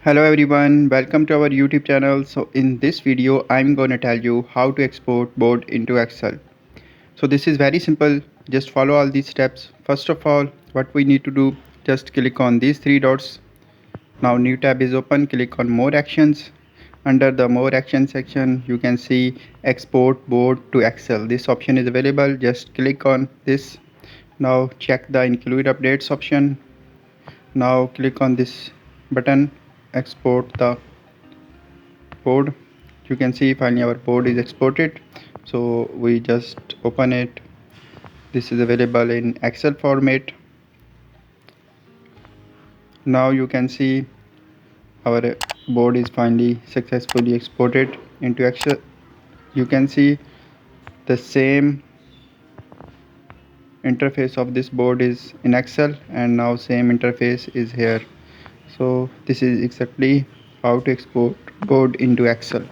Hello everyone, welcome to our YouTube channel. So in this video I'm going to tell you how to export board into Excel. So this is very simple, just follow all these steps. First of all, what we need to do, just click on these three dots. Now new tab is open, click on more actions. Under the more action section you can see export board to Excel. This option is available, just click on this. Now check the include updates option. Now click on this button, export the board. You can see finally our board is exported, so we just open it. This is available in Excel format. Now you can see our board is finally successfully exported into Excel. You can see the same interface of this board is in Excel, and now same interface is here. So this is exactly how to export board into Excel.